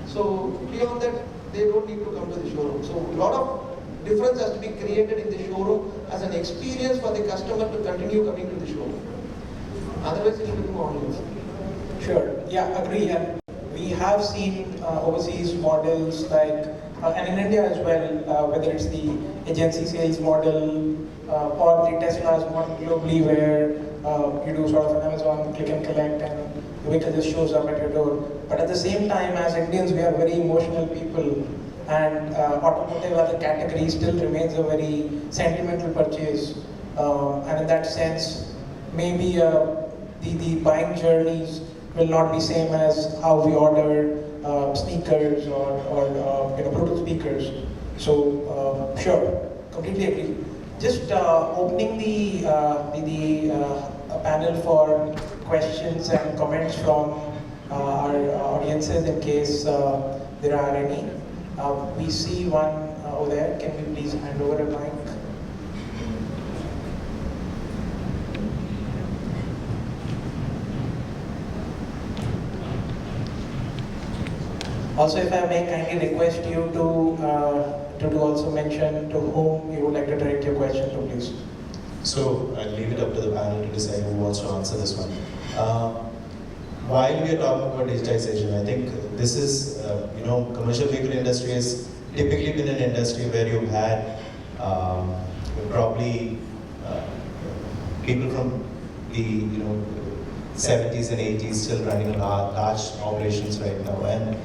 S5: So beyond that, they don't need to come to the showroom. So a lot of difference has to be created in the showroom as an experience for the customer to continue coming to the showroom. Otherwise, it will become online.Ure.
S1: Yeah, agree. And we have seen overseas models like, and in India as well, whether it's the agency sales model or the Tesla's model globally, where you do sort of an Amazon click and collect and the vehicle just shows up at your door. But at the same time, as Indians, we are very emotional people, and automotive as a category still remains a very sentimental purchase. And in that sense, maybe the buying journeys will not be same as how we ordered sneakers or Bluetooth speakers. So sure, completely agree. Just opening the panel for questions and comments from our audiences in case there are any. We see one over there. Can we please hand over a mic? Also, if I may kindly request you to also mention to whom you would like to direct your question to, please.
S6: So I'll leave it up to the panel to decide who wants to answer this one. While we are talking about digitization, I think this is, commercial vehicle industry has typically been an industry where you've had probably people from the 70s and 80s still running large operations right now, and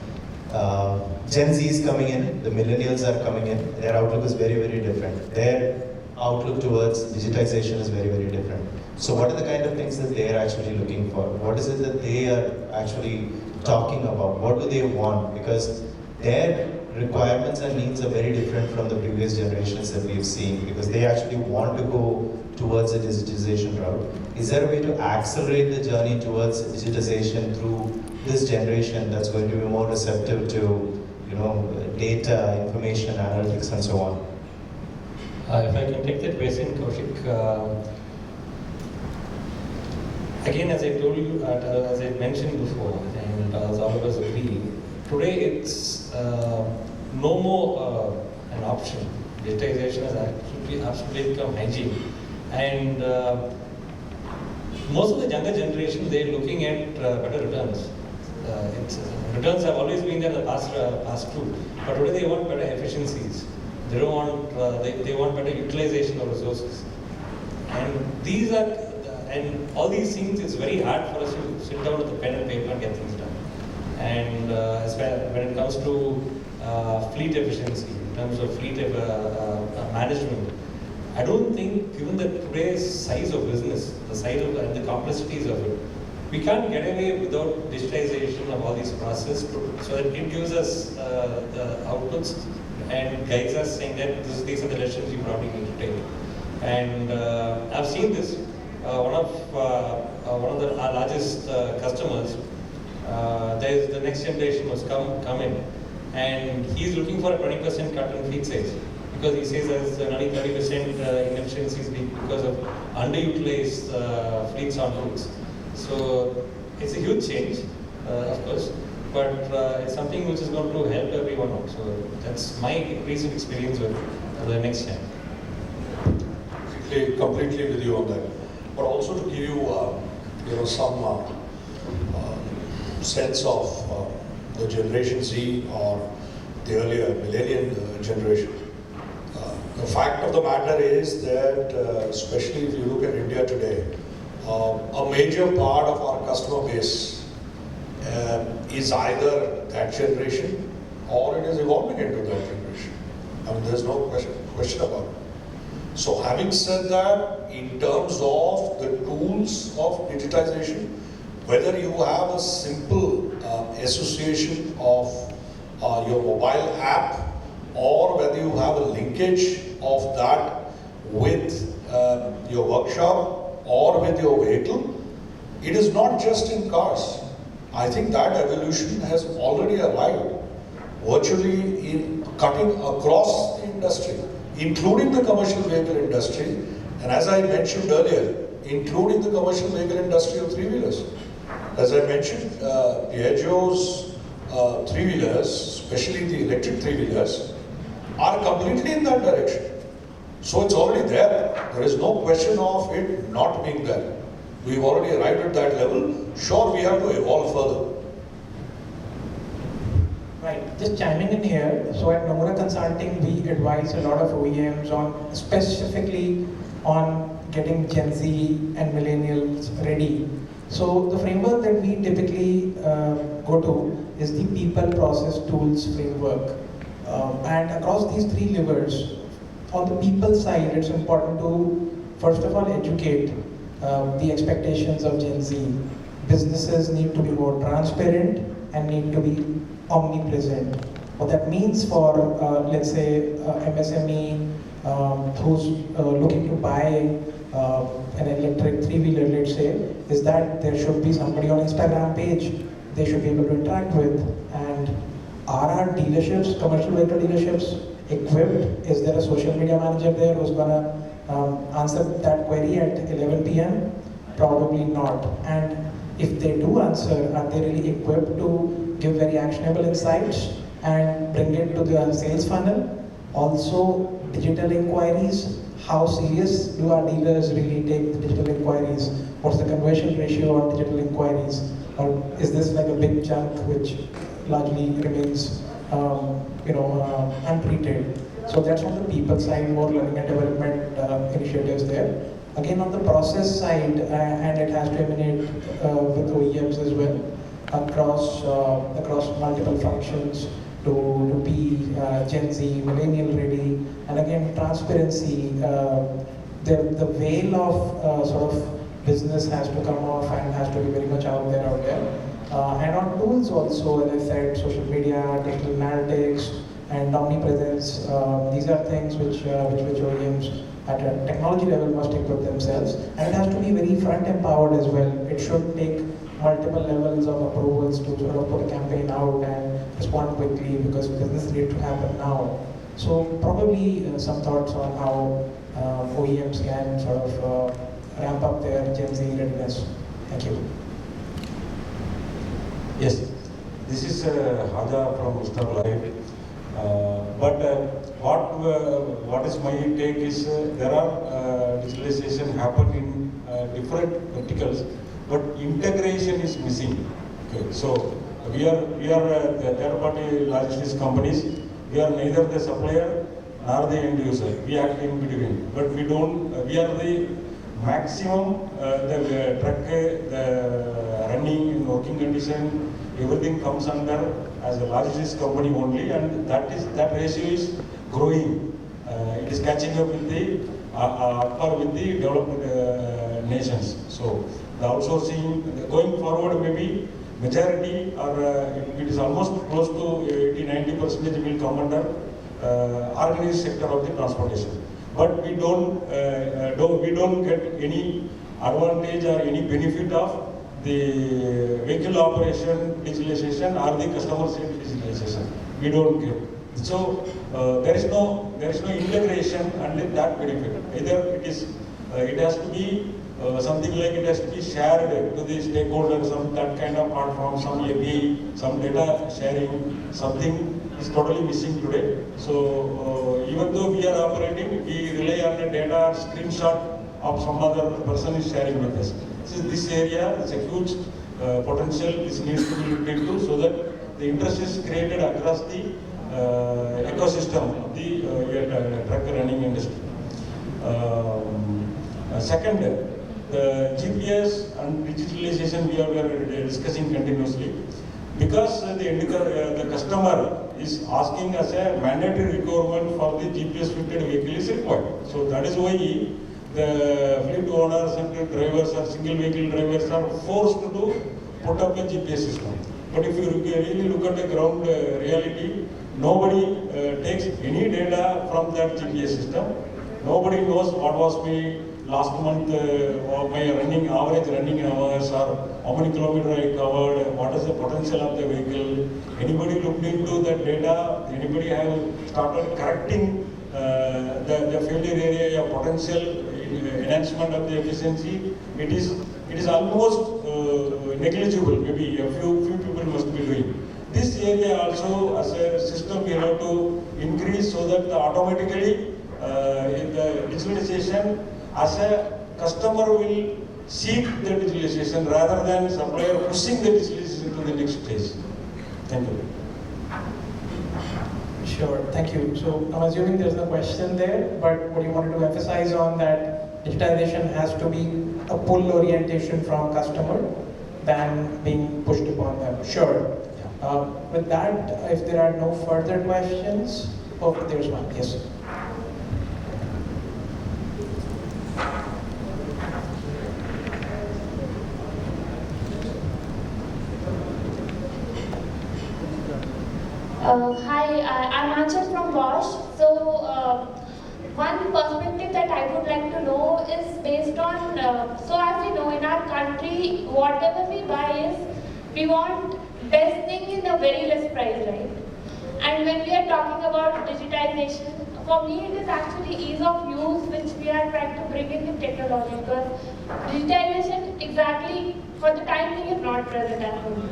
S6: Gen Z is coming in, the millennials are coming in. Their outlook is very, very different. Their outlook towards digitization is very, very different. So what are the kind of things that they are actually looking for? What is it that they are actually talking about? What do they want? Because their requirements and needs are very different from the previous generations that we've seen, because they actually want to go towards a digitization route. Is there a way to accelerate the journey towards digitization through this generation that's going to be more receptive to data, information, analytics, and so on?
S4: If I can take that question, Kaushik. Again, as I told you, as I mentioned before, and as all of us agree, today it's no more an option. Digitization has absolutely become hygiene. And most of the younger generation, they're looking at better returns. Returns have always been there in the past too, but today they want better efficiencies. They don't want, they want better utilization of resources. And all these things, it's very hard for us to sit down with a pen and paper and get things done. And when it comes to fleet efficiency, in terms of fleet management, I don't think, given the today's size of business, the size of and the complexities of it, we can't get away without digitization of all these processes, so that it gives us the outputs and guides us saying that these are the decisions you probably need to take. And I've seen this. One of our largest customers, the next generation was come in, and he's looking for a 20% cut in fleet size, because he says there's nearly 30% inefficiencies because of underutilized fleets on routes. So it's a huge change, of course, but it's something which is going to help everyone out. So that's my recent experience with the next gen.
S2: Completely with you on that. But also to give you, some sense of the Generation Z or the earlier millennial generation. The fact of the matter is that, especially if you look at India today, a major part of our customer base is either that generation or it is evolving into that generation. I mean, there's no question about it. So having said that, in terms of the tools of digitization, whether you have a simple association of your mobile app, or whether you have a linkage of that with your workshop or with your vehicle, it is not just in cars. I think that evolution has already arrived virtually in cutting across the industry, including the commercial vehicle industry, and as I mentioned earlier, including the commercial vehicle industry of three-wheelers. As I mentioned, Piaggio's three-wheelers, especially the electric three-wheelers, are completely in that direction. So it's already there. There is no question of it not being there. We've already arrived at that level. Sure, we have to evolve further.
S1: Right, just chiming in here. So at Nomura Consulting, we advise a lot of OEMs on specifically on getting Gen Z and millennials ready. So the framework that we typically go to is the people, process, tools framework. And across these three levers, on the people side, it's important to, first of all, educate the expectations of Gen Z. Businesses need to be more transparent and need to be omnipresent. What that means for, let's say, MSME who's looking to buy an electric three-wheeler, let's say, is that there should be somebody on Instagram page they should be able to interact with. And are our dealerships, commercial vehicle dealerships, equipped? Is there a social media manager there who's gonna answer that query at 11 p.m.? Probably not. And if they do answer, are they really equipped to give very actionable insights and bring it to the sales funnel? Also, digital inquiries. How serious do our dealers really take the digital inquiries? What's the conversion ratio on digital inquiries? Or is this like a big chunk which largely remains untreated? So that's on the people side, more learning and development initiatives there. Again, on the process side, and it has to emanate with OEMs as well, across multiple functions to be Gen Z, millennial ready, and again, transparency. The veil of sort of business has to come off and has to be very much out there. And on tools also, as I said, social media, digital analytics, and omnipresence. These are things which OEMs at a technology level must equip themselves, and it has to be very front empowered as well. It should take multiple levels of approvals to sort of put a campaign out and respond quickly, because business needs to happen now. So probably some thoughts on how OEMs can sort of ramp up their Gen Z readiness. Thank you.
S7: Yes, this is Haja from Mr. Live. What is my take is there are digitalization happen in different verticals, but integration is missing. Okay, so we are the third-party logistics companies. We are neither the supplier nor the end user. We act in between, but we don't. We are the maximum. The truck, the running, working condition, everything comes under as a logistics company only, and that ratio is growing. It is catching up with the developed nations. So the outsourcing going forward, maybe majority or it is almost close to 80-90% will come under organized sector of the transportation. But we don't get any advantage or any benefit of the vehicle operation digitalization or the customer service digitalization. We don't get. So there is no integration and that benefit. Either it has to be something like it has to be shared to the stakeholders, that kind of platform, some API, some data sharing, something is totally missing today. So even though we are operating, we rely on the data screenshot of some other person is sharing with us. This area is a huge potential. This needs to be looked into so that the interest is created across the ecosystem of the truck running industry. Second, the GPS and digitalization we are discussing continuously, because the customer is asking us a mandatory requirement for the GPS fitted vehicle is required. So that is why the fleet owners and the drivers or single vehicle drivers are forced to put up a GPS system. But if you really look at the ground reality, nobody takes any data from that GPS system. Nobody knows what was my last month or my average running hours, or how many kilometers I covered, what is the potential of the vehicle. Anybody looked into that data? Anybody have started correcting the failure area or potential enhancement of the efficiency? It is almost negligible. Maybe a few people must be doing. This area also, as a system, we have to increase so that automatically in the digitalization, as a customer will seek the digitalization rather than supplier pushing the digitalization to the next stage. Thank you.
S1: Sure, thank you. So I'm assuming there's no question there, but what you wanted to emphasize on that digitization has to be a pull orientation from customer than being pushed upon them. Sure. With that, if there are no further questions, oh, there's one. Yes.
S8: Hi, I'm Anchal from Bosch. So, one perspective that I would like to know is based on, so as we know in our country, whatever we buy is, we want best thing in a very less price, right? And when we are talking about digitization, for me it is actually ease of use which we are trying to bring in with technology, because digitization exactly for the time being is not present at home.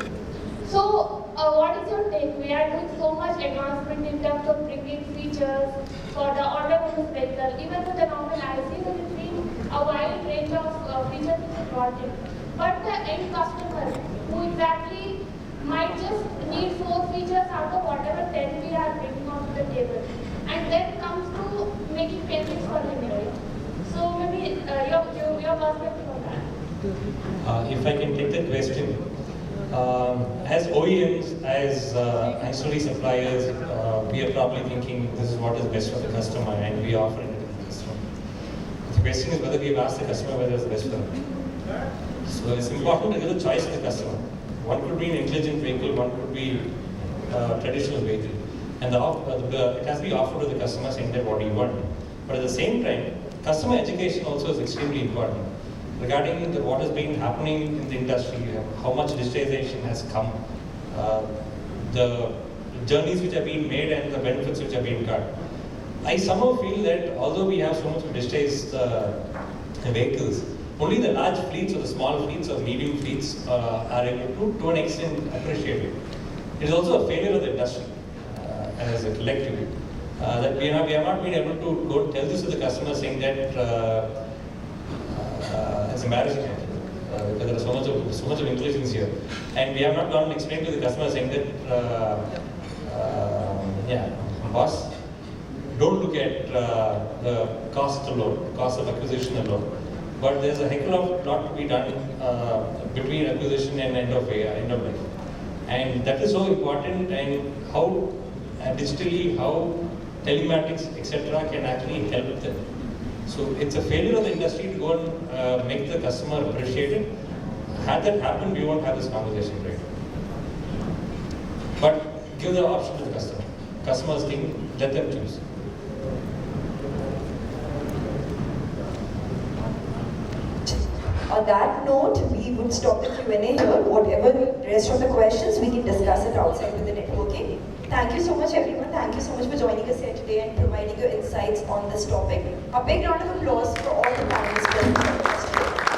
S8: So, what is your take? We are doing so much advancement in terms of bringing features for the autonomous vehicle. Even with the normal IC, there has been a wide range of features which is brought in. But the end customer, who exactly might just need 4 features out of whatever 10 we are bringing onto the table, and then comes to making payments for him, right? So maybe your perspective on that.
S4: If I can take that question, as OEMs, as ancillary suppliers, we are probably thinking this is what is best for the customer and we are offering it to the customer. The question is whether we have asked the customer whether it's best for them. So it's important to give a choice to the customer. One could be an intelligent vehicle, one could be a traditional vehicle. And it has to be offered to the customer saying that what do you want. But at the same time, customer education also is extremely important. Regarding what has been happening in the industry, how much digitization has come, the journeys which have been made and the benefits which have been got. I somehow feel that although we have so much of digitized vehicles, only the large fleets or the small fleets or medium fleets are able to an extent, appreciate it. It is also a failure of the industry as a collective. That we have not been able to go tell this to the customer saying that it's embarrassing because there is so much of intelligence here, and we have not gone and explained to the customer saying that boss, don't look at the cost alone, cost of acquisition alone, but there's a heck of a lot to be done between acquisition and end of life, and that is so important. And how digitally, how telematics, etc., can actually help them. So it's a failure of the industry to go and make the customer appreciate it. Had that happened, we won't have this conversation right now. But give the option to the customer. Customers think, let them choose.
S9: On that note, we would stop the Q&A here. Whatever rest of the questions, we can discuss it outside with the networking. Thank you so much, everyone. Thank you so much for joining us here today and providing your insights on this topic. A big round of applause for all the panelists present.